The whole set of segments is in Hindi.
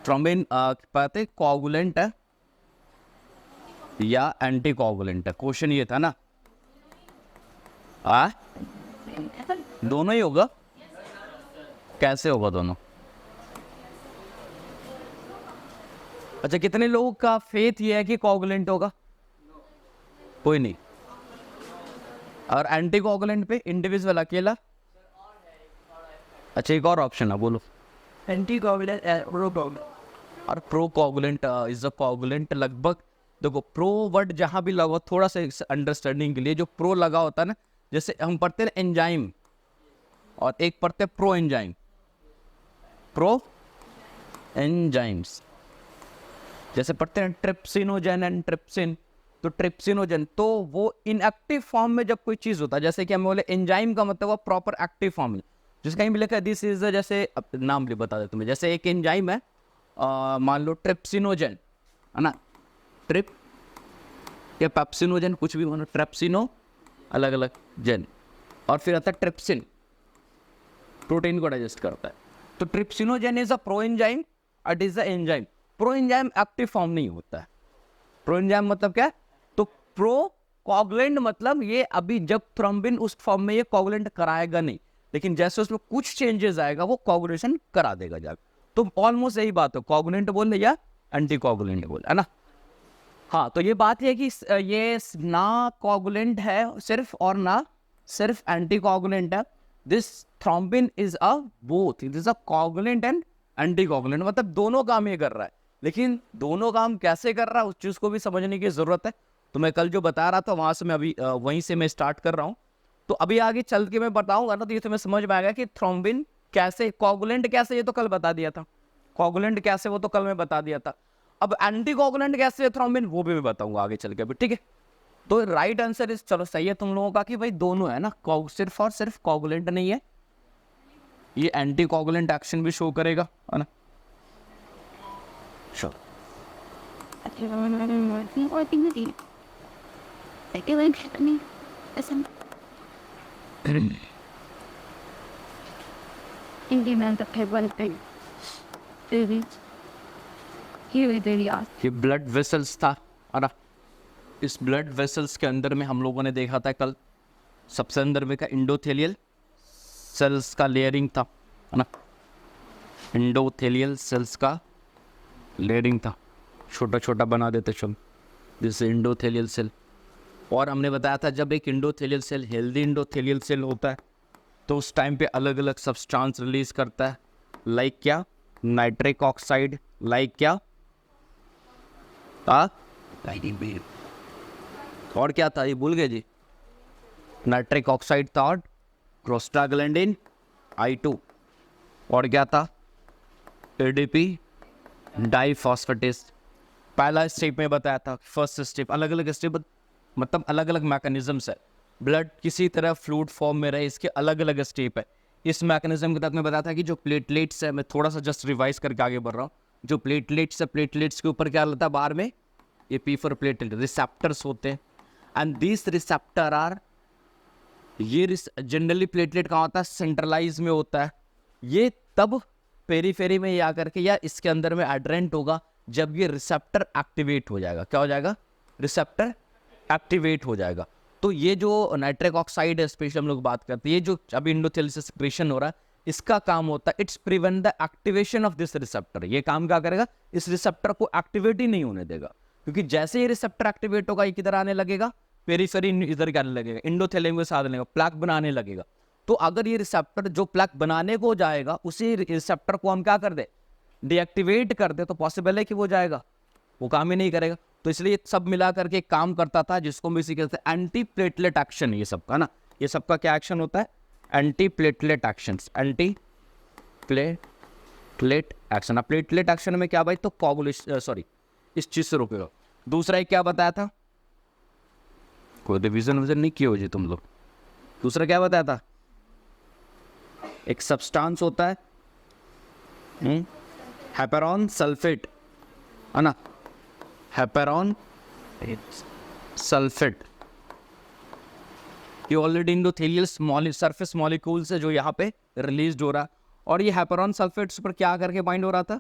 थ्रोम्बिन पता है कोगुलेंट है या एंटी कोगुलेंट है? क्वेश्चन ये था ना। दोनों ही होगा? कैसे होगा दोनों? अच्छा, कितने लोगों का फेथ ये है कि कोगुलेंट होगा? कोई नहीं। और एंटी कोगुलेंट पे इंडिविजुअल अकेला? अच्छा, एक और ऑप्शन है, बोलो। Anticoagulant procoagulant. और procoagulant is a coagulant. लगभग देखो, प्रो वर्ड जहां भी लगा, थोड़ा सा अंडरस्टैंडिंग के लिए, जो प्रो लगा होता है ना, जैसे हम पढ़ते हैं एंजाइम और एक पढ़ते हैं प्रो एंजाइम, प्रो एंजाइम्स। जैसे पढ़ते हैं ट्रिप्सिनोजेन एंड ट्रिप्सिन, तो ट्रिप्सिनोजेन तो वो इनएक्टिव फॉर्म में जब कोई चीज होता है, जैसे कि हम बोले एंजाइम का मतलब वो प्रॉपर एक्टिव फॉर्म में, जिसका कहीं भी लिखा है दिस इज, जैसे नाम भी बता दे तुम्हें, जैसे एक एंजाइम है मान लो ट्रिप्सिनोजेन, है ना, ट्रिप या पेप्सिनोजेन, कुछ भी मानो, ट्रिप्सिनो अलग अलग जेन, और फिर आता है ट्रिप्सिन, प्रोटीन को डाइजेस्ट करता है। तो trypsinogen is a pro enzyme, it is a enzyme. Pro enzyme active form नहीं होता है। प्रो एंजाइम मतलब क्या है? तो प्रो कोगुलेंट मतलब ये अभी जब थ्रोम्बिन उस फॉर्म में ये कोगुलेंट कराएगा नहीं, लेकिन जैसे उसमें कुछ चेंजेस आएगा वो कोगुलेशन करा देगा जाकर। तो ऑलमोस्ट यही बात है, कोगुलेंट बोल या एंटी कोगुलेंट बोल, है ना। हाँ, तो ये बात है कि ये ना कोगुलेंट है सिर्फ और ना सिर्फ एंटी कोगुलेंट है। This thrombin is a both, it is a coagulant and anti coagulant, मतलब दोनों काम ये कर रहा है। लेकिन दोनों काम कैसे कर रहा है उस चीज को भी समझने की जरूरत है। तो मैं कल जो बता रहा था वहां से मैं अभी वहीं से मैं स्टार्ट कर रहा हूँ। तो अभी आगे चल के मैं बताऊंगा ना, तो ये तुम्हें समझ में आएगा कि थ्रोम्बिन कैसे, कोगुलेंट कैसे, ये तो कल बता दिया था। कोगुलेंट कैसे वो तो कल मैं बता दिया था। अब एंटी कोगुलेंट कैसे है थ्रोम्बिन, वो भी मैं बताऊंगा आगे चल के अभी, ठीक है। तो राइट आंसर इज, चलो सही है तुम लोगों का कि भाई दोनों है ना, सिर्फ और सिर्फ कोगुलेंट नहीं है, ये एंटी कोगुलेंट एक्शन भी शो करेगा, है ना। श्योर। ये ब्लड वेसल्स था, है ना। इस ब्लड वेसल्स के अंदर में हम लोगों ने देखा था कल, सबसे अंदर में का इंडोथेलियल सेल्स का लेयरिंग था, है ना। इंडोथेलियल सेल्स का लेयरिंग था, छोटा छोटा बना देते चल, जैसे इंडोथेलियल सेल। और हमने बताया था जब एक endothelial cell healthy endothelial cell होता है तो उस टाइम पे अलग अलग सब्सटेंस रिलीज करता है, लाइक क्या, नाइट्रिक ऑक्साइड, लाइक क्या था, और क्या था ये भूल गए जी, नाइट्रिक ऑक्साइड था और प्रोस्टाग्लैंडिन I2, और क्या था, ADP डाइफॉस्फेटेस। पहला स्टेप में बताया था, फर्स्ट स्टेप, अलग अलग स्टेप मतलब अलग अलग मैकेनिज्म्स है। ब्लड किसी तरह फ्लूइड फॉर्म में रहे, इसके अलग अलग स्टेप है। इस मैकेनिज्म के तहत मैं बताया था कि जो प्लेटलेट्स है, मैं थोड़ा सा जस्ट रिवाइज करके आगे बढ़ रहा हूँ, जो प्लेटलेट्स है, प्लेटलेट्स के ऊपर क्या रहता है बाहर में, ये P4 प्लेटलेट रिसेप्टर्स होते हैं, एंड दिस रिसेप्टर आर, ये जनरली प्लेटलेट कहाँ होता है, सेंट्रलाइज में होता है। ये तब पेरीफेरी में या करके या इसके अंदर में एड्रेंट होगा जब ये रिसेप्टर एक्टिवेट हो जाएगा। क्या हो जाएगा? रिसेप्टर एक्टिवेट हो जाएगा। तो ये जो नाइट्रिक ऑक्साइड है, स्पेशली हम लोग बात करते हैं, ये जो अभी इंडोथेलियल से सेक्रेशन हो रहा है, इसका काम होता है it's prevent the activation of this receptor. ये काम क्या करेगा? इस रिसेप्टर को एक्टिवेट ही नहीं होने देगा, क्योंकि जैसे ही रिसेप्टर एक्टिवेट होगा ये किधर आने लगेगा, पेरीफेरी इधर क्या आने लगेगा, इंडोथेलियम के साथ लगेगा, प्लेक बनाने लगेगा। तो अगर ये रिसेप्टर जो प्लेक बनाने को जाएगा उसी रिसेप्टर को हम क्या कर दे, डीएक्टिवेट कर दे, तो पॉसिबल है कि वो जाएगा, वो काम ही नहीं करेगा। तो इसलिए सब मिला करके काम करता था, जिसको हम इसी कहते हैं एंटी प्लेटलेट एक्शन। ये सबका ना, ये सबका क्या एक्शन होता है? Anti platelet action, anti platelet action. अब प्लेटलेट एक्शन में क्या भाई, तो कोगुलेशन, सॉरी इस चीज से रोकेगा। दूसरा एक क्या बताया था, कोई रिविजन विजन नहीं किए हो जी तुम लोग। दूसरा क्या बताया था, एक सब्सटेंस होता है हेपेरॉन सल्फेट, है ना, हेपेरॉन सल्फेट। ये ऑलरेडी इंडोथेलियल सरफेस मॉलिक्यूल्स है जो यहाँ पे रिलीज हो रहा है, और ये हेपेरॉन सल्फेट पर क्या करके बाइंड हो रहा था,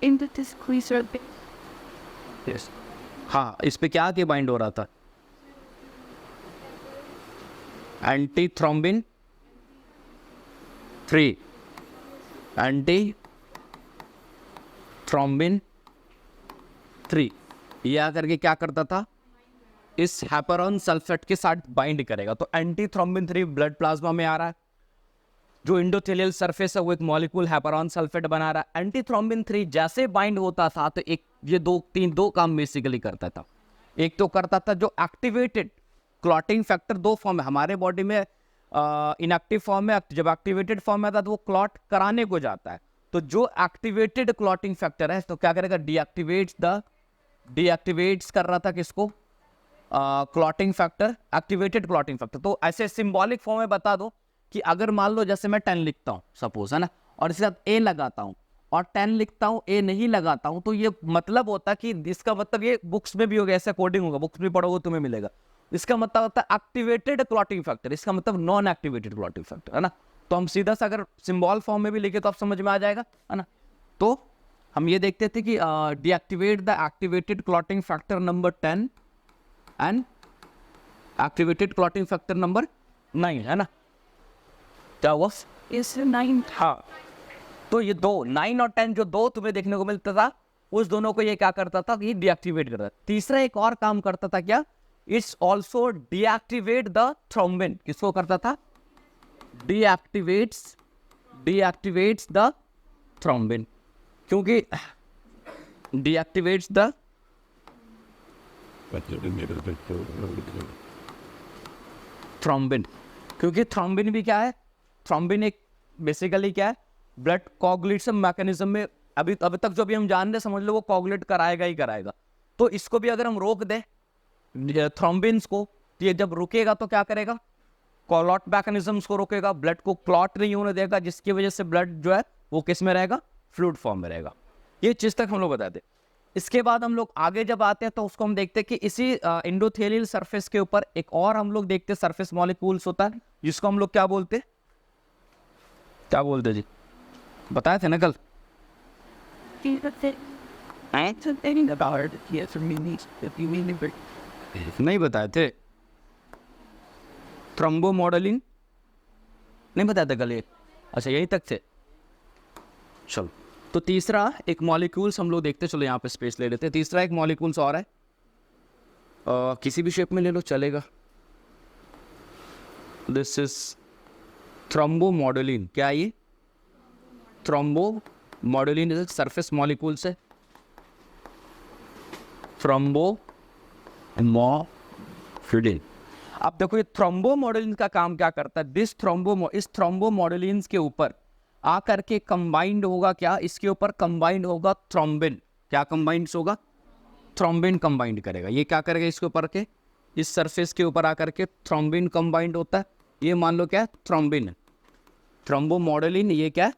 into this squeezer. यस, हाँ, इस पे क्या के बाइंड हो रहा था? एंटी थ्रोम्बिन 3, एंटी थ्रोम्बिन 3, ये आकर के क्या करता था? इस हैपेरॉन सल्फेट के साथ बाइंड करेगा। तो एंटी थ्रोम्बिन 3 ब्लड प्लाज्मा में आ रहा है, जो इंडोथेलियल सरफेस है वो एक मॉलिक्यूल हैपेरॉन सल्फेट बना रहा है। एंटी थ्रोम्बिन 3 जैसे बाइंड होता था तो एक ये दो काम बेसिकली करता था। एक तो करता था जो एक्टिवेटेड क्लॉटिंग फैक्टर, दो फॉर्म है हमारे बॉडी में, इनएक्टिव फॉर्म है, जब एक्टिवेटेड फॉर्म में आता है तो वो क्लॉट कराने को जाता है। तो जो एक्टिवेटेड क्लॉटिंग फैक्टर है तो क्या करेगा? डीएक्टिवेट्स कर रहा था किसको? Clotting factor, activated clotting factor. तो ऐसे सिंबॉलिक फॉर्म में बता दो कि अगर मान लो जैसे मैं 10 लिखता हूँ सपोज, है ना, और इसके साथ ए लगाता हूँ और 10 लिखता हूँ, ए नहीं लगाता हूँ, तो ये मतलब होता है कि इसका मतलब ये बुक्स में भी होगा, ऐसा कोडिंग होगा, बुक्स भी पढ़ोगे तुम्हें मिलेगा। इसका मतलब होता है एक्टिवेटेड क्लॉटिंग फैक्टर, इसका मतलब नॉन एक्टिवेटेड क्लॉटिंग फैक्टर, है ना। तो हम सीधा सा अगर सिंबल फॉर्म में भी लिखे तो आप समझ में आ जाएगा, है ना। तो हम ये देखते थे कि deactivate the activated clotting factor number 10 and activated clotting factor number 9, है ना। क्या हुआ? Is 9. हाँ, तो ये 9 और 10 जो दो तुम्हें देखने को मिलता था, उस दोनों को ये क्या करता था? ये डीएक्टिवेट करता था। तीसरा एक और काम करता था, क्या? It's also deactivate the thrombin. किसको करता था? डीएक्टिवेट्स द थ्रोम्बिन, क्योंकि डीएक्टिवेट्स द थ्रोम्बिन, क्योंकि थ्रोम्बिन भी क्या है? थ्रोम्बिन एक बेसिकली क्या है? ब्लड कोगुलेशन मैकेनिज्म में अभी तक जो भी हम जान रहे, समझ लो वो कोगुलेट कराएगा ही कराएगा। तो इसको भी अगर हम रोक दें थ्रोम्बिन्स को, तो ये जब रुकेगा तो क्या करेगा? क्लॉट मैकेनिज्म्स को रोकेगा, ब्लड को क्लॉट नहीं होने देगा, जिसकी वजह से ब्लड जो है वो किस में रहेगा? फ्लूइड फॉर्म में रहेगा। ये चीज तक हम लोग बताते। इसके बाद हम लोग आगे जब आते हैं तो उसको हम देखते हैं कि इसी इंडोथेलियल सरफेस के ऊपर एक और हम लोग देखते हैं सरफेस मॉलिक्यूल्स होता है, जिसको हम लोग क्या बोलते? क्या बोलते जी? बताए थे ना कल? नहीं बताए थे? थ्रोम्बो मॉडलिंग नहीं बताया था कल ये? अच्छा, यही तक थे। चलो, तो तीसरा एक मॉलिक्यूल्स हम लोग देखते, चलो यहाँ पे स्पेस ले लेते हैं। तीसरा एक मॉलिक्यूल्स और है, किसी भी शेप में ले लो चलेगा। This is thrombomodulin. क्या ये? Thrombomodulin is surface molecules है। Thrombomodulin. अब देखो ये थ्रोम्बो मॉडलिन का काम क्या करता है? इस थ्रोम्बो मॉडलिन्स के ऊपर आकर के कंबाइंड होगा क्या? इसके ऊपर कंबाइंड होगा थ्रोम्बिन। क्या कंबाइंड होगा? थ्रोम्बिन कंबाइंड करेगा। ये क्या करेगा? इसके ऊपर के इस सरफेस के ऊपर आकर के थ्रोम्बिन कंबाइंड होता है। ये मान लो क्या है? थ्रोम्बिन। थ्रोम्बो मॉडलिन ये क्या है?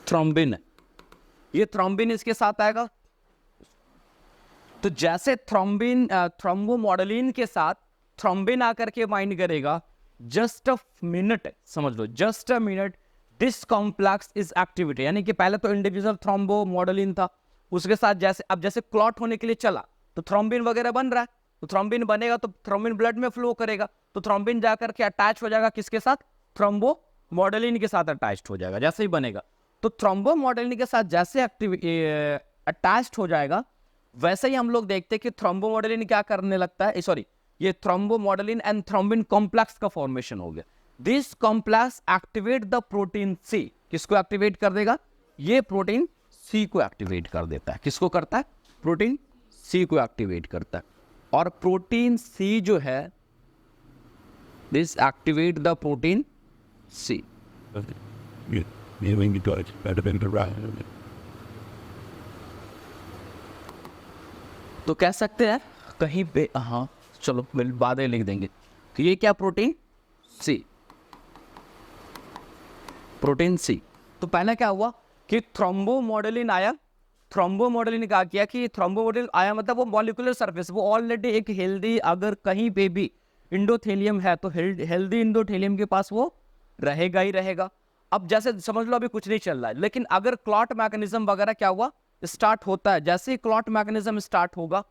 थ्रोम्बिन है। ये थ्रोम्बिन इसके साथ आएगा। तो जैसे थ्रोम्बो मॉडलिन के साथ थ्रोम्बिन आकर के बाइंड करेगा, जस्ट अ मिनट, समझ लो just a minute, this complex is activated. यानी कि पहले तो इंडिविजुअल थ्रोम्बो मॉडलिन था, उसके साथ जैसे क्लॉट होने के लिए चला तो थ्रोम्बिन वगैरह बन रहा है, तो थ्रोम्बिन बनेगा तो थ्रोम्बिन ब्लड में फ्लो करेगा, तो थ्रोम्बिन जाकर के अटैच हो जाएगा किसके साथ? थ्रोम्बो मॉडलिन के साथ अटैच हो जाएगा जैसे ही बनेगा। तो थ्रोम्बो मॉडलिन के साथ जैसे अटैच हो जाएगा, वैसे ही हम लोग देखते हैं कि थ्रोम्बो मॉडलिन क्या करने लगता है, सॉरी, ये thrombomodulin and thrombin complex का फॉर्मेशन हो गया। This complex activate the protein C. किसको एक्टिवेट कर देगा? ये प्रोटीन सी को एक्टिवेट कर देता है। किसको करता है? प्रोटीन सी को एक्टिवेट करता है। और प्रोटीन सी जो है, this activate the protein C. तो कह सकते हैं कहीं पे, हाँ चलो बाद में लिख देंगे। तो ये क्या? Protein C, protein C. तो पहले क्या हुआ कि थ्रोम्बो मॉडलिन आया। थ्रोम्बो मॉडलिन क्या किया कि थ्रोम्बो मॉडलिन आया, मतलब वो मॉलिक्यूलर सरफेस, वो ऑलरेडी एक हेल्दी, अगर कहीं पे भी इंडोथेलियम है तो हेल्दी इंडोथेलियम के पास वो रहेगा ही रहेगा। अब जैसे समझ लो अभी कुछ नहीं चल रहा है, लेकिन अगर क्लॉट मैकेनिज्म वगैरह क्या हुआ स्टार्ट होता है, जैसे ही क्लॉट मैकेनिज्म स्टार्ट होगा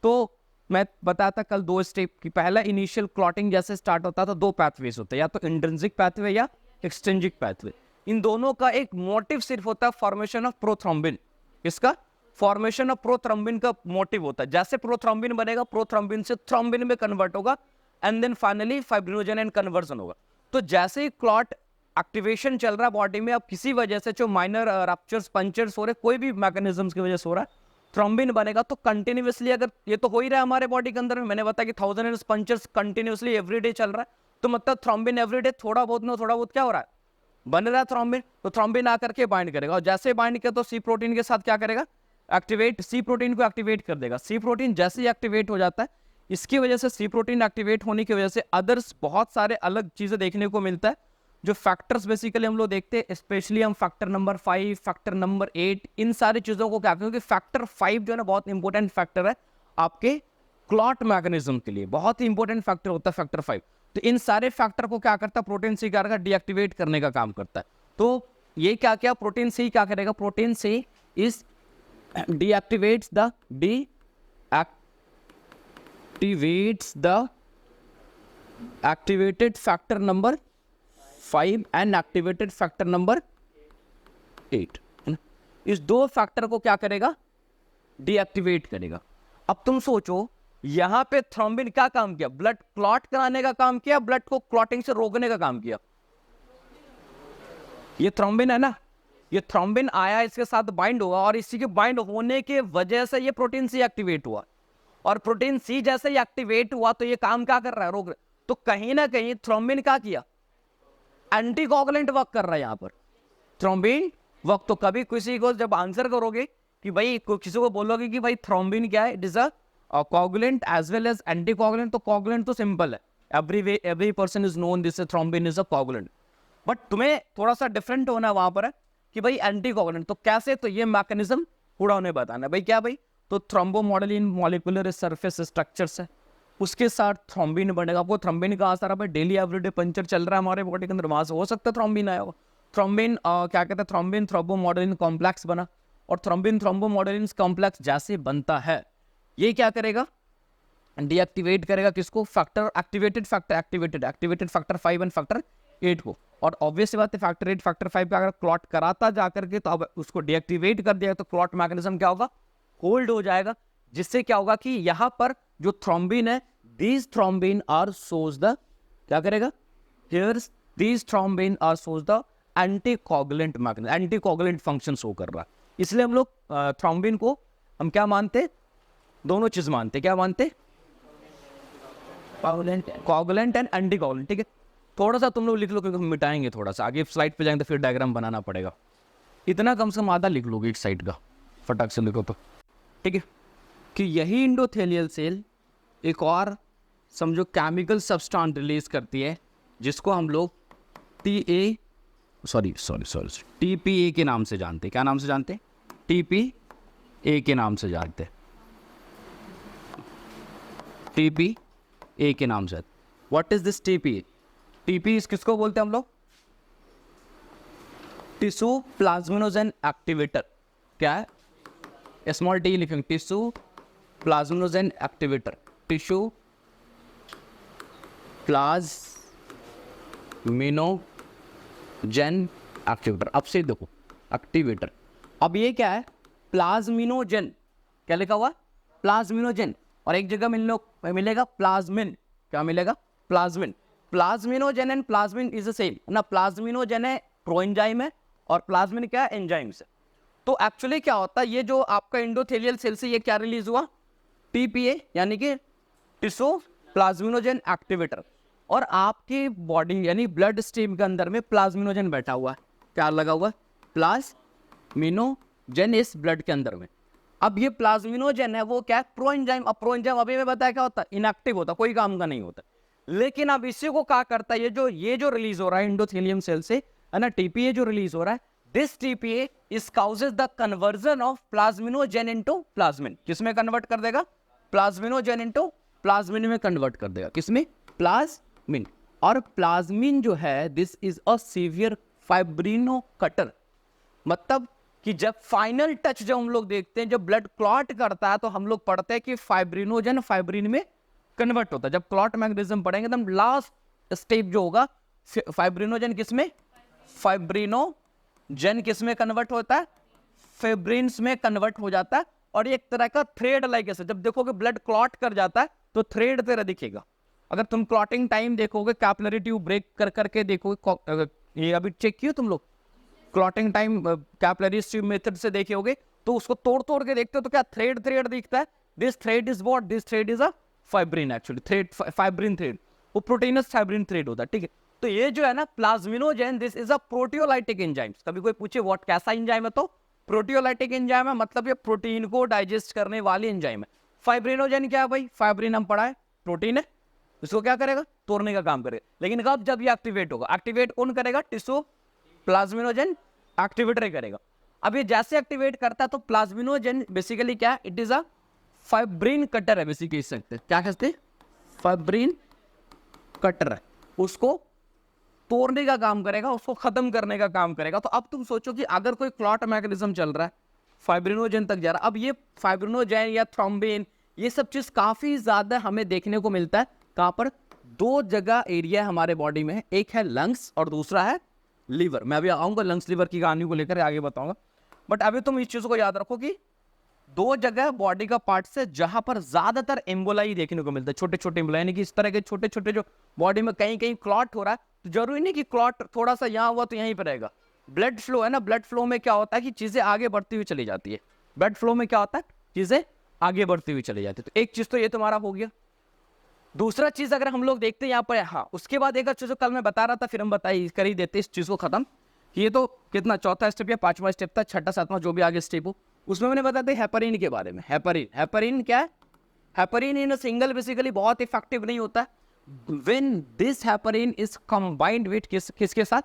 तो मैं बताया था कल 2 स्टेप की, पहला इनिशियल क्लॉटिंग जैसे स्टार्ट होता था 2 पैथवेज होते हैं, या तो इंट्रिंसिक पैथवे या एक्सट्रिंसिक पैथवे। इन दोनों का एक मोटिव सिर्फ होता है फॉर्मेशन ऑफ प्रोथ्रोम्बिन। इसका फॉर्मेशन ऑफ प्रोथ्रोम्बिन का मोटिव होता है, जैसे प्रोथ्रोम्बिन बनेगा प्रोथ्रोम्बिन से थ्रोम्बिन में कन्वर्ट होगा and then finally fibrinogen and conversion होगा। तो जैसे ही क्लॉट एक्टिवेशन चल रहा है बॉडी में, अब किसी वजह से जो माइनर रप्चर्स पंचर्स हो रहे, कोई भी मैकेनिज्म्स की वजह से हो रहा है, थ्रोम्बिन बनेगा तो कंटिन्यूअसली, अगर ये तो हो ही रहा है हमारे बॉडी के अंदर में, मैंने बताया कि 1000 पंचर्स कंटिन्यूअसली एवरीडे चल रहा है, तो मतलब थ्रोम्बिन एवरीडे थोड़ा बहुत क्या हो रहा है, बन रहा है थ्रोम्बिन। तो थ्रोम्बिन आकर के बाइंड करेगा, और जैसे बाइंड किया तो सी प्रोटीन के साथ क्या करेगा, एक्टिवेट, सी प्रोटीन को एक्टिवेट कर देगा। सी प्रोटीन जैसे ही एक्टिवेट हो जाता है, इसकी वजह से सी प्रोटीन एक्टिवेट होने की वजह से अदर्स बहुत सारे अलग चीजें देखने को मिलता है, जो फैक्टर्स बेसिकली हम लोग देखते हैं, स्पेशली हम फैक्टर नंबर 5, फैक्टर नंबर 8, इन सारी चीजों को क्या, क्योंकि फैक्टर 5 जो है ना बहुत इंपॉर्टेंट फैक्टर है आपके क्लॉट मैकेनिज्म के लिए, बहुत ही इंपॉर्टेंट फैक्टर होता है फैक्टर 5। तो इन सारे फैक्टर को क्या करता है प्रोटीन सी, क्या करेगा, डीएक्टिवेट करने का काम करता है। तो ये क्या क्या प्रोटीन सी क्या करेगा, protein C is deactivates the activated factor number 5 and activated factor number 8, है ना। इस 2 फैक्टर को क्या करेगा, डीएक्टिवेट करेगा। अब तुम सोचो यहां पे थ्रोम्बिन क्या काम किया, ब्लड क्लॉट कराने का काम किया, ब्लड को क्लॉटिंग से रोकने का काम किया। ये थ्रोम्बिन है ना, ये थ्रोम्बिन आया, इसके साथ बाइंड हुआ, और इसी के बाइंड होने के वजह से ये प्रोटीन सी एक्टिवेट हुआ, और प्रोटीन सी जैसे ही एक्टिवेट हुआ तो ये काम क्या कर रहा है, रोक रहा है। तो कहीं ना कहीं थ्रोम्बिन क्या किया, एंटीकोगुलेंट वर्क कर रहा है यहाँ पर, थ्रोम्बिन वर्क। तो कभी किसी को जब आंसर करोगे कि भाई, किसी को बोलोगे कि भाई थ्रोम्बिन क्या है, it is a coagulant as well as anticoagulant. तो कोगुलेंट तो सिंपल है, every person is known this thrombin is a coagulant, but तुम्हें थोड़ा सा डिफरेंट होना वहां पर है कि भाई एंटीकोगुलेंट तो कैसे, तो ये मैकेनिज्म पूरा उन्हें बताना भाई क्या भाई। तो थ्रोम्बोमॉडलिन मॉलिक्यूलर सरफेस स्ट्रक्चर्स है, उसके साथ थ्रोम्बिन बनेगा। आपको थ्रोम्बिन का असर है भाई, डेली एवरीडे पंचर चल रहा है हमारे बॉडी के अंदर, वहां से हो सकता है थ्रोम्बिन आया हो। थ्रोम्बिन क्या कहते हैं, थ्रोम्बिन थ्रोम्बोमॉडलिन कॉम्प्लेक्स बना, और थ्रोम्बिन थ्रोम्बोमॉडलिन कॉम्प्लेक्स जैसे बनता है, ये क्या करेगा, डीएक्टिवेट करेगा किसको, factor activated factor 5 and factor 8 को। और ऑब्वियस बात है फैक्टर 8 फैक्टर 5 पे अगर क्लॉट कराता जाकर के, तो अब उसको डीएक्टिवेट कर दिया तो क्लॉट मैकेनिज्म क्या होगा, होल्ड हो जाएगा, जिससे क्या होगा कि यहां पर जो थ्रोम्बिन है, these thrombin are shows the, क्या करेगा, here's these thrombin are shows the anticoagulant mechanism, anticoagulant function show कर रहा है। इसलिए हम लोग थ्रोम्बिन को हम क्या मानते, दोनों चीज मानते, क्या मानते, कोगुलेंट एंड एंटीकोगुलेंट। ठीक है, थोड़ा सा तुम लोग लिख लो, क्योंकि हम मिटाएंगे थोड़ा सा, आगे स्लाइड पे जाएंगे तो फिर डायग्राम बनाना पड़ेगा। इतना कम से कम आधा लिख लोगे एक साइड का, फटाक से लिखो तो। ठीक है, कि यही इंडोथेलियल सेल एक और समझो केमिकल सब्सटेंस रिलीज करती है, जिसको हम लोग TPA के नाम से जानते हैं। क्या नाम से जानते हैं, TPA के नाम से जानते हैं, TPA के नाम से। What is this TPA? TPA किसको बोलते हैं हम लोग, टिश्यू प्लाज्मिनोजेन एक्टिवेटर। क्या है, स्मॉल टी लिखेंगे, tissue plasminogen activator, tissue plasminogen activator. अब से देखो एक्टिवेटर, अब ये क्या है, प्लाज्मिनोजेन, क्या लिखा हुआ, प्लाज्मिनोजेन, और एक जगह मिलेगा प्लाज्मिन। क्या मिलेगा, plasmin. Plasminogen and plasmin is the same ना, प्लाज्मिनोजेन है प्रोएंजाइम है, और प्लाज्मिन क्या है, एंजाइम से। तो एक्चुअली क्या होता है, ये जो आपका इंडोथेलियल सेल से ये क्या रिलीज हुआ, TPA यानी कि टिश्यू प्लाज्मिनोजेन एक्टिवेटर। और आपकी बॉडी यानी ब्लड स्ट्रीम के अंदर में प्लाज्मिनोजेन बैठा हुआ है, क्या लगा हुआ है, प्लाज्मिनोजेन इस ब्लड के अंदर में। अब ये प्लाज्मिनोजेन है वो क्या है, प्रोएंजाइम। अब प्रोएंजाइम अभी मैं बताया क्या होता है, इनएक्टिव होता, कोई काम का नहीं होता। लेकिन अब इसी को क्या करता है, ये जो रिलीज हो रहा है इंडोथेलियम सेल से, है ना, TPA जो रिलीज हो रहा है, this TPA is causes the conversion of plasminogen into plasmin. किसमें कन्वर्ट कर देगा, प्लाज्मिनोजेन इनटू प्लाज्मिन में कन्वर्ट कर देगा, किसमें, प्लाज्मिन। और प्लाज्मिन जो है, this is a severe fibrino cutter, मतलब कि जब फाइनल टच जब हम लोग देखते हैं, जब ब्लड क्लॉट करता है तो हम लोग पढ़ते हैं कि फाइब्रिनोजन फाइब्रिन में कन्वर्ट होता है। जब क्लॉट मैकेनिज्म पढ़ेंगे तो लास्ट स्टेप जो होगा, फाइब्रिनोजन किसमें, फाइब्रिनोजन किसमें कन्वर्ट होता है, फाइब्रिन्स में कन्वर्ट हो जाता है। और ये एक तरह का थ्रेड लाइक ऐसे, जब देखोगे ब्लड क्लॉट कर जाता है तो थ्रेड तेरा दिखेगा। अगर तुम क्लॉटिंग टाइम देखोगे, कैपिलरी ट्यूब ब्रेक कर करके देखोगे, ये अभी चेक किया तुम लोग, clotting time capillary tube method से देखे होगे, तो उसको तोड़ तोड़ के देखते हो तो क्या थ्रेड थ्रेड दिखता है। This thread is what, this thread is a fibrin, actually thread fibrin thread, वो प्रोटीनस फाइब्रिन थ्रेड होता है, ठीक है। तो ये जो है ना plasminogen, this is a proteolytic enzyme. कभी कोई पूछे व्हाट कैसा एंजाइम है, तो प्रोटियोलाइटिक एंजाइम है, मतलब ये प्रोटीन को डाइजेस्ट करने वाली एंजाइम है। फाइब्रिनोजेन क्या है भाई, फाइब्रिन हम पढ़ा है, प्रोटीन है, इसको क्या करेगा, तोड़ने का काम करेगा। लेकिन कब, जब ये एक्टिवेट होगा, एक्टिवेट कौन करेगा, टिश्यू प्लाज्मिनोजेन एक्टिवेटर करेगा। अब ये जैसे एक्टिवेट करता है तो प्लाज्मिनोजेन बेसिकली क्या है, it is a fibrin cutter है, बेसिकली सकते हैं क्या कहते हैं, फाइब्रिन कटर है, उसको तोड़ने का काम करेगा, उसको खत्म करने का काम करेगा। तो अब तुम सोचो कि अगर कोई क्लॉट मैकेनिज्म चल रहा है, फाइब्रिनोजेन तक जा रहा है, अब ये फाइब्रिनोजेन या थ्रोम्बिन, ये सब चीज काफी ज्यादा हमें देखने को मिलता है। कहां पर, दो जगह एरिया हमारे बॉडी में है, एक है लंग्स और दूसरा है लीवर। मैं अभी आऊंगा लंग्स लीवर की कहानी को लेकर, आगे बताऊंगा। बट अभी तुम इस चीज को याद रखो कि दो जगह बॉडी का पार्ट से जहां पर ज्यादातर एम्बोलाई देखने को मिलता है, छोटे छोटे एम्बोलाई, यानी कि इस तरह के छोटे छोटे जो बॉडी में कहीं कहीं क्लॉट हो रहा है, तो जरूरी नहीं कि क्लॉट थोड़ा सा यहाँ हुआ तो यहीं पर रहेगा। ब्लड फ्लो है ना, ब्लड फ्लो में क्या होता है कि चीजें आगे बढ़ती हुई चली जाती है। ब्लड फ्लो में क्या होता है, चीजें आगे बढ़ती हुई चली जाती है। तो एक चीज तो ये तुम्हारा हो गया। दूसरा चीज अगर हम लोग देखते हैं यहाँ पर, हाँ उसके बाद एक चीज कल मैं बता रहा था, फिर हम बताइए कर ही देते इस चीज को खत्म, कि ये तो कितना चौथा स्टेप या पांचवा स्टेप था, छठा सातवां जो भी आगे स्टेप हो, उसमें मैंने बताया था हेपरिन के बारे में। हेपरिन, हेपरिन क्या है, हेपरिन इन सिंगल बेसिकली बहुत इफेक्टिव नहीं होता। When this heparin is combined with किसके साथ,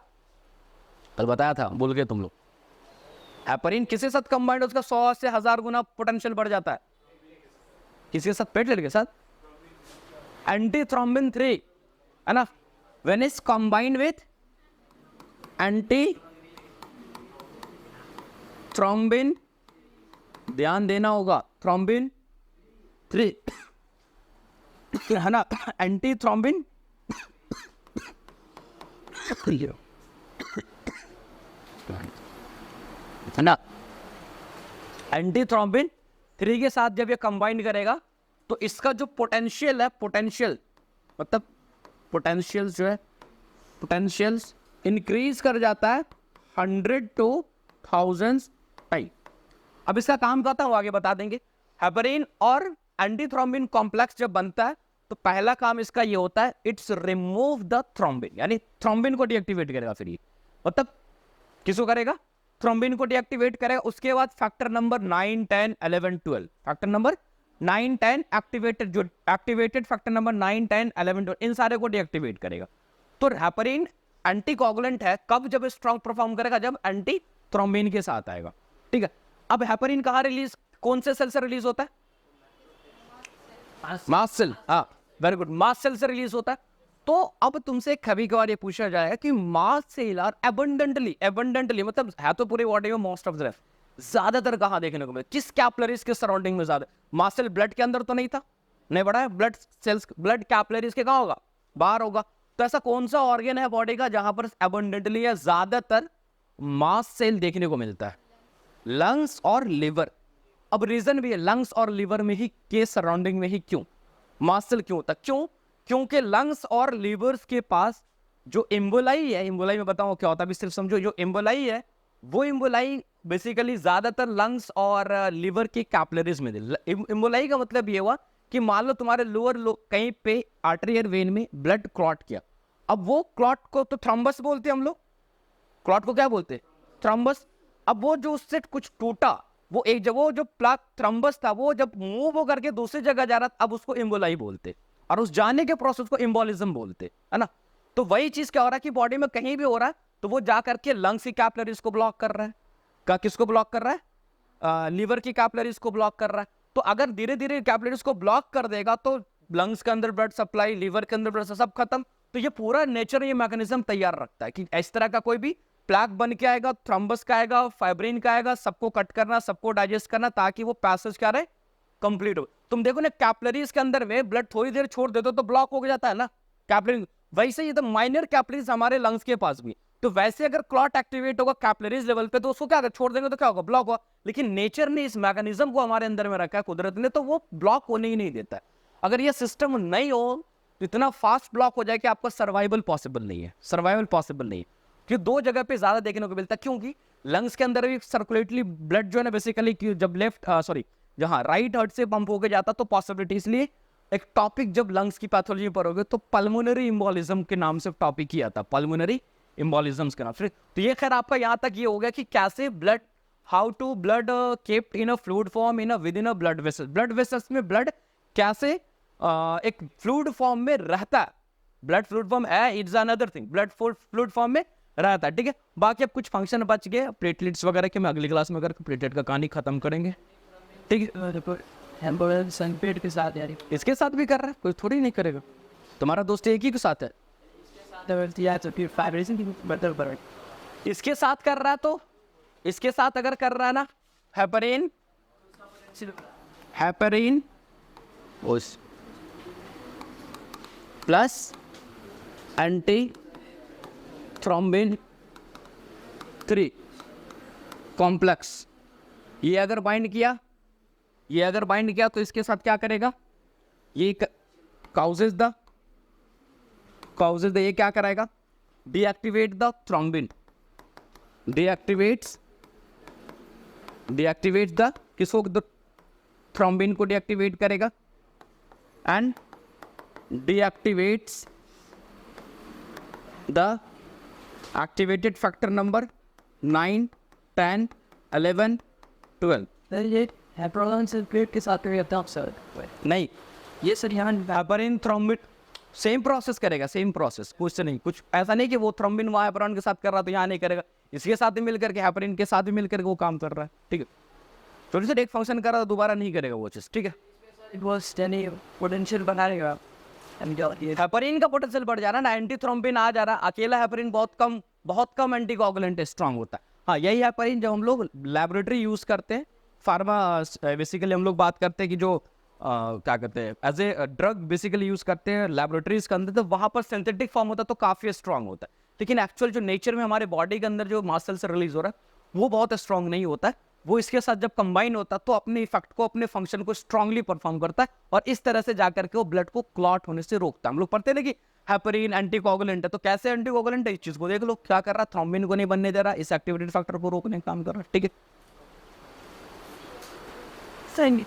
कल बताया था, बोल गए तुम लोग। हेपरिन किसके साथ कंबाइंड, उसका 100 से 1000 गुना पोटेंशियल बढ़ जाता है। किसके साथ, प्लेटलेट के साथ, एंटी थ्रोम्बिन 3 है ना, when is combined with anti thrombin, ध्यान देना होगा, थ्रोम्बिन 3 है ना, एंटी थ्रोम्बिन है ना, एंटी थ्रोम्बिन 3 के साथ जब ये कंबाइन करेगा तो इसका जो पोटेंशियल है, पोटेंशियल मतलब पोटेंशियल जो है, पोटेंशियल्स इंक्रीज कर जाता है 100 to 1000 टाइम। अब इसका काम करता है वो आगे बता देंगे। हेपरिन और एंटीथ्रोम्बिन कॉम्प्लेक्स जब बनता है तो पहला काम इसका ये होता है, इट्स रिमूव द थ्रोम्बिन, यानी थ्रोम्बिन को डीएक्टिवेट करेगा। फिर ये मतलब किसको करेगा, थ्रोम्बिन को डीएक्टिवेट करेगा। उसके बाद factor number 9, 10, 11, 12, factor number 9, 10 activated, जो एक्टिवेटेड फैक्टर नंबर 9, 10, 11, 12 इन सारे को डीएक्टिवेट करेगा। तो हेपरिन एंटीकोगुलेंट है, कब, जब स्ट्रॉन्ग परफॉर्म करेगा, जब एंटी थ्रोम्बिन के साथ आएगा, ठीक है। अब हेपरिन कहाँ रिलीज, कौन से सेल से रिलीज होता है, मास्ट सेल, हाँ वेरी गुड, मास्ट सेल से रिलीज होता है। तो अब तुमसे कभी कभार ये पूछा जाएगा कि मास्ट सेल आर एबंडेंटली मतलब है तो पूरे बॉडी में मोस्ट ऑफ द ज्यादातर कहाँ देखने को मिले, किस कैपिलरीज के सराउंडिंग में ज्यादा, मास्ट सेल ब्लड के अंदर तो नहीं था, नहीं बढ़ा है, ब्लड सेल्स, ब्लड कैपिलरीज के कहाँ होगा, बाहर होगा। तो ऐसा कौन सा ऑर्गन है बॉडी का जहां पर एबंडेंटली या ज्यादातर मास्ट सेल देखने को मिलता है, लंग्स और लिवर। अब रीजन भी है, लंग्स और लिवर में ही के सराउंडिंग में ही क्यों मास्ट सेल क्यों होता, क्यों, क्योंकि लंग्स और लिवर्स के पास जो एम्बोलाई है, एम्बोलाई में बताऊं क्या होता है, अभी सिर्फ समझो, जो एम्बोलाई है वो एम्बोलाई बेसिकली ज्यादातर लंग्स और लिवर के कैपिलरीज में। एम्बोलाई का मतलब ये हुआ कि मान लो तुम्हारे लोअर कहीं पे आर्टरियल वेन में ब्लड क्लॉट किया, अब वो क्लॉट को तो थ्रम्बस बोलते हैं हम लोग, क्लॉट को क्या बोलते हैं, थ्रम्बस। अब वो जो उससे कुछ टूटा, वो एक जब वो जो प्लाक थ्रम्बस था वो जब मूव होकर के दूसरी जगह जा रहा था, अब उसको एम्बोलाई बोलते, और उस जाने के प्रोसेस को एम्बोलिज्म बोलते, है ना। तो वही चीज क्या हो रहा है कि बॉडी में कहीं भी हो रहा है तो वो जा करके लंग्स की कैपिलरीज को ब्लॉक कर रहा है, क्या किसको ब्लॉक कर रहा है, लीवर की कैपिलरीज को ब्लॉक कर रहा है। तो अगर धीरे धीरे कैपिलरीज को ब्लॉक कर देगा तो लंग्स के अंदर ब्लड सप्लाई, लीवर के अंदर ब्लड सब खत्म। तो ये पूरा नेचर ये मैकेनिज्म तैयार रखता है कि इस तरह का कोई भी प्लाक बन के आएगा, थ्रोम्बस का आएगा, फाइब्रिन का आएगा, सबको कट करना, सबको डाइजेस्ट करना, ताकि वो पैसेज क्या रहे, कंप्लीट हो। तुम देखो ना कैपिलरीज के अंदर में ब्लड थोड़ी देर छोड़ देते तो ब्लॉक हो जाता है ना कैपिलरी, वैसे ही तो माइनर कैपिलरीज हमारे लंग्स के पास भी, तो वैसे अगर क्लॉट एक्टिवेट होगा कैपिलरीज लेवल पे तो उसको क्या छोड़ देंगे तो क्या होगा, ब्लॉक होगा। लेकिन नेचर ने इस मैकेनिज्म को हमारे अंदर में रखा है, कुदरत ने, तो वो ब्लॉक होने ही नहीं देता है। अगर ये सिस्टम नहीं हो तो इतना फास्ट ब्लॉक हो जाए कि आपका सर्वाइवल पॉसिबल नहीं है, सर्वाइवल पॉसिबल नहीं है। क्योंकि दो जगह पे ज्यादा देखने को मिलता है, क्योंकि लंग्स के अंदर भी सर्कुलेटरी ब्लड जो है ना बेसिकली जब जहाँ राइट हार्ट से पंप होके जाता तो पॉसिबिलिटी, इसलिए एक टॉपिक जब लंग्स की पैथोलॉजी पर होगे तो पल्मोनरी इम्बोलिज्म के नाम से टॉपिक किया था, पल्मोनरी इम्बोलिज्म्स के नाम से। तो ये खैर आपका यहाँ तक ये हो गया कि कैसे blood, how to blood kept in a fluid form in a within a blood vessels, blood vessels में ब्लड कैसे एक फ्लूइड फॉर्म में रहता है, ब्लड फ्लूइड फॉर्म है, it's another thing, blood fluid form में रहता है, ठीक है। बाकी अब कुछ फंक्शन बच गए प्लेटलेट्स वगैरह के, मैं अगली क्लास में अगर प्लेटलेट का कहानी खत्म करेंगे, ठीक है। एम्बुलेंस पेट के साथ यार इसके साथ भी कर रहा है, कोई थोड़ी नहीं करेगा, तुम्हारा दोस्त एक ही के साथ है, तो फिर 5 रीजन की बटर इसके साथ कर रहा है, तो इसके साथ अगर कर रहा है ना हेपरिन, हेपरिन उस प्लस एंटी थ्रोम्बिन 3 कॉम्प्लेक्स, ये अगर बाइंड किया, ये अगर बाइंड किया तो इसके साथ क्या करेगा, ये काउजेस द ये क्या कराएगा, deactivate the thrombin, deactivate the किसको, द थ्रोम्बिन को डीएक्टिवेट करेगा, and deactivates the activated factor number 9, 10, 11, 12। ये एम्बुलेंस पेट के साथ करता हूं सर, नहीं, ये सर यहाँ हेपरिन थ्रोम्बिन सेम प्रोसेस करेगा, सेम प्रोसेस, कुछ नहीं, कुछ ऐसा नहीं कि वो थ्रोम्बिन वहाँ हेपरिन के साथ कर रहा तो यहाँ नहीं करेगा, इसके साथ भी मिलकर के हेपरिन के साथ भी मिलकर के वो काम कर रहा है, ठीक है। थोड़ी सी एक फंक्शन कर रहा है, दोबारा नहीं करेगा वो चीज़, ठीक है। इट वाज टेनी पोटेंशियल बनाएगा, हेपरिन का पोटेंशियल बढ़ जा रहा है ना, एंटी थ्रोम्बिन आ जा रहा है, अकेला हेपरिन बहुत कम एंटीकोगुलेंट स्ट्रांग होता है। हाँ, यही हेपरिन जब हम लोग लैबोरेटरी यूज करते हैं, फार्मा बेसिकली हम लोग बात करते हैं कि जो क्या कहते हैं as a drug basically use करते हैं लैबोरेटरीज के अंदर, तो वहाँ पर सिंथेटिक फॉर्म होता है तो काफ़ी स्ट्रांग होता है, लेकिन एक्चुअल जो नेचर में हमारे बॉडी के अंदर जो मसल से रिलीज हो रहा है वो बहुत स्ट्रांग नहीं होता है, वो इसके साथ जब कंबाइन होता है तो अपने इफेक्ट को, अपने फंक्शन को स्ट्रांगली परफॉर्म करता है, और इस तरह से जाकर के वो ब्लड को क्लॉट होने से रोकता है। हम लोग पढ़ते हैं ना कि हेपरिन एंटीकोगुलेंट है, तो कैसे एंटीकोगुलेंट है, इस चीज को देख लो, क्या कर रहा है, थ्रोम्बिन को नहीं बनने दे रहा, इस एक्टिवेटेड फैक्टर को रोकने का काम कर रहा है, ठीक है। Thank you.